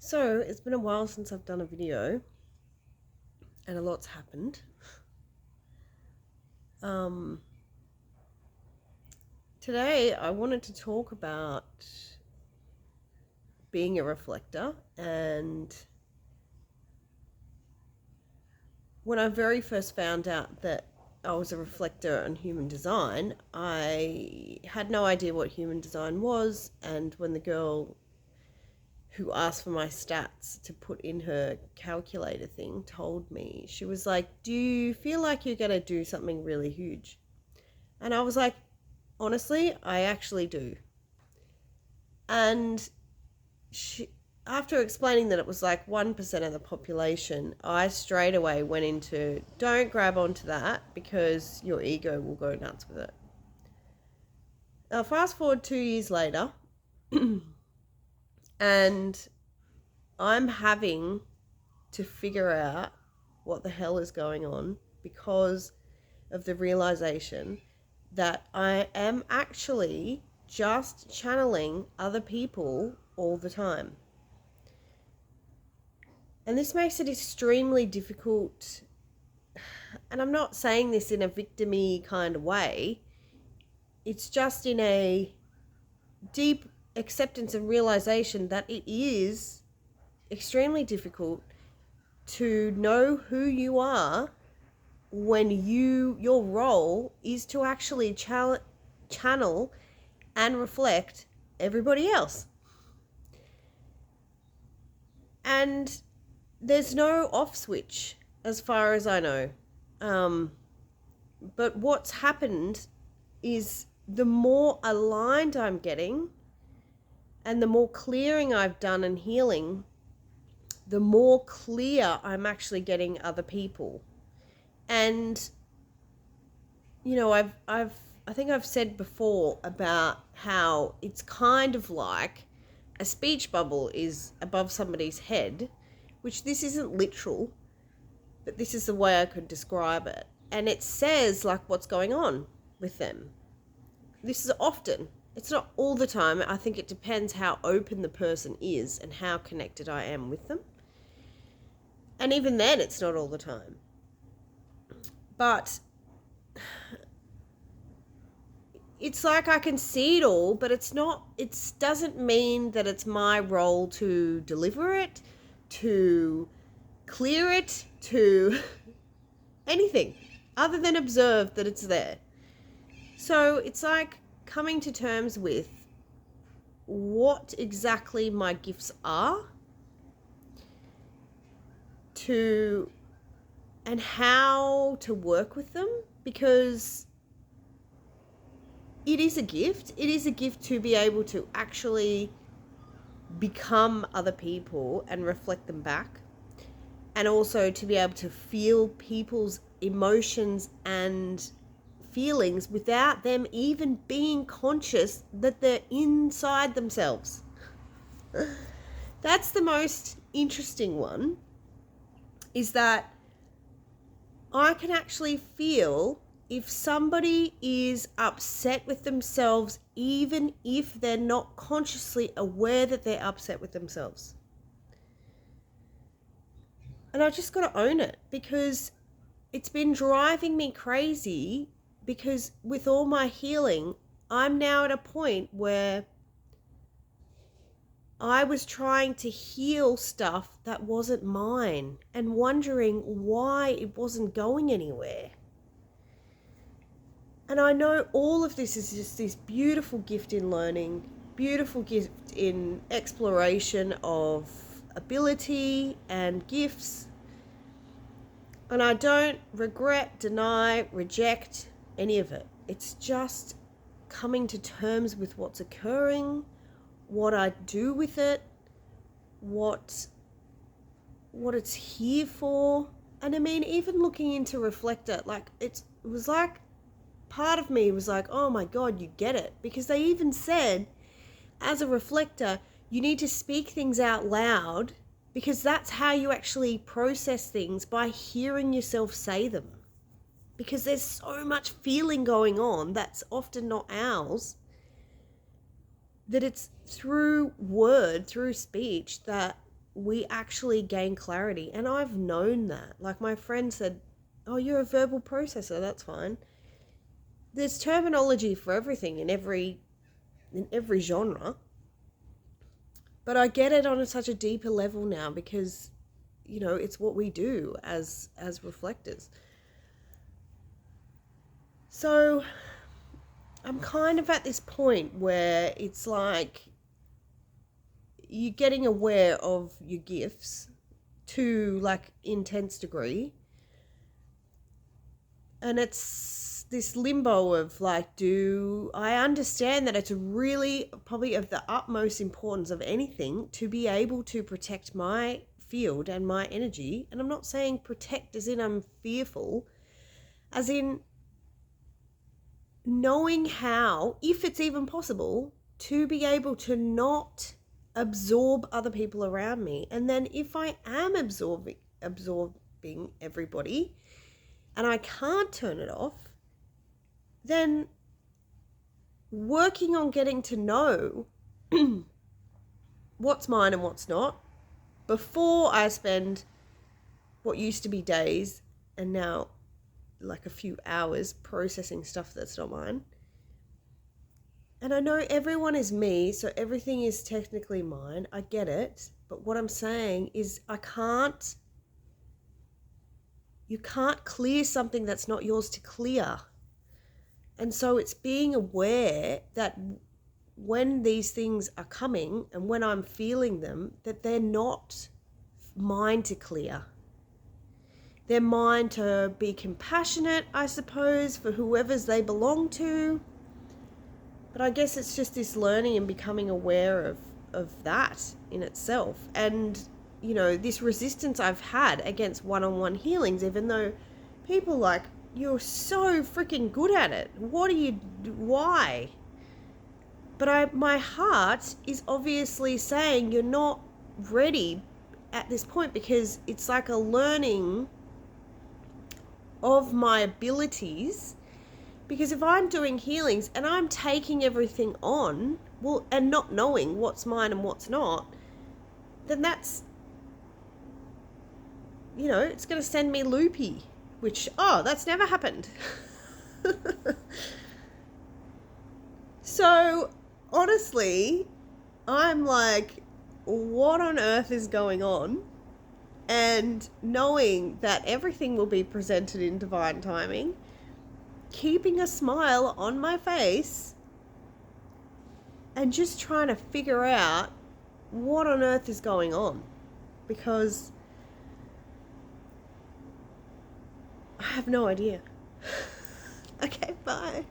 So it's been a while since I've done a video and a lot's happened. Um, Today I wanted to talk about being a reflector, and when I very first found out that I was a reflector on human design, I had no idea what human design was, and when the girl who asked for my stats to put in her calculator thing told me, she was like, "Do you feel like you're going to do something really huge?" And I was like, honestly, I actually do. And she, after explaining that it was like 1% of the population, I straight away went into, don't grab onto that because your ego will go nuts with it. Now, fast forward 2 years later, and I'm having to figure out what the hell is going on because of the realization that I am actually just channeling other people all the time. And this makes it extremely difficult. And I'm not saying this in a victim-y kind of way. It's just in a deep acceptance and realization that it is extremely difficult to know who you are when your role is to actually channel and reflect everybody else. And there's no off switch as far as I know. But what's happened is the more aligned I'm getting and the more clearing I've done and healing, the more clear I'm actually getting other people. And I think I've said before about how it's kind of like a speech bubble is above somebody's head, which this isn't literal, but this is the way I could describe it. And it says like what's going on with them. This is often, it's not all the time. I think it depends how open the person is and how connected I am with them. And even then, it's not all the time. But it's like I can see it all, but it doesn't mean that it's my role to deliver it, to clear it, to anything other than observe that it's there. So it's like coming to terms with what exactly my gifts are and how to work with them, because it is a gift. It is a gift to be able to actually become other people and reflect them back. And also to be able to feel people's emotions and feelings without them even being conscious that they're inside themselves. That's the most interesting one, is that I can actually feel if somebody is upset with themselves, even if they're not consciously aware that they're upset with themselves. And I've just got to own it, because it's been driving me crazy, because with all my healing, I'm now at a point where I was trying to heal stuff that wasn't mine and wondering why it wasn't going anywhere. And I know all of this is just this beautiful gift in learning, beautiful gift in exploration of ability and gifts. And I don't regret, deny, reject any of it. It's just coming to terms with what's occurring, what I do with it, what it's here for. And I mean, even looking into Reflector, like it was like part of me was like, oh my God, you get it. Because they even said, as a reflector, you need to speak things out loud, because that's how you actually process things, by hearing yourself say them. Because there's so much feeling going on that's often not ours, that it's through word, through speech, that we actually gain clarity. And I've known that. Like my friend said, oh, you're a verbal processor, that's fine. There's terminology for everything in every genre. But I get it on such a deeper level now because, you know, it's what we do as reflectors. So I'm kind of at this point where it's like you're getting aware of your gifts to like intense degree. And it's this limbo of like, do I understand that it's really probably of the utmost importance of anything to be able to protect my field and my energy. And I'm not saying protect as in I'm fearful, as in knowing how, if it's even possible, to be able to not absorb other people around me. And then if I am absorbing everybody and I can't turn it off, then working on getting to know what's mine and what's not before I spend what used to be days and now like a few hours processing stuff that's not mine. And I know everyone is me, so everything is technically mine. I get it. But what I'm saying is you can't clear something that's not yours to clear. And so it's being aware that when these things are coming and when I'm feeling them, that they're not mine to clear. They're mine to be compassionate, I suppose, for whoever's they belong to. But I guess it's just this learning and becoming aware of that in itself. And, you know, this resistance I've had against one-on-one healings, even though people like, you're so freaking good at it. Why? But my heart is obviously saying you're not ready at this point, because it's like a learning of my abilities. Because if I'm doing healings and I'm taking everything on, well, and not knowing what's mine and what's not, then that's, you know, it's going to send me loopy, which, that's never happened. So, honestly, I'm like, what on earth is going on? And knowing that everything will be presented in divine timing, keeping a smile on my face, and just trying to figure out what on earth is going on. Because I have no idea. Okay, bye.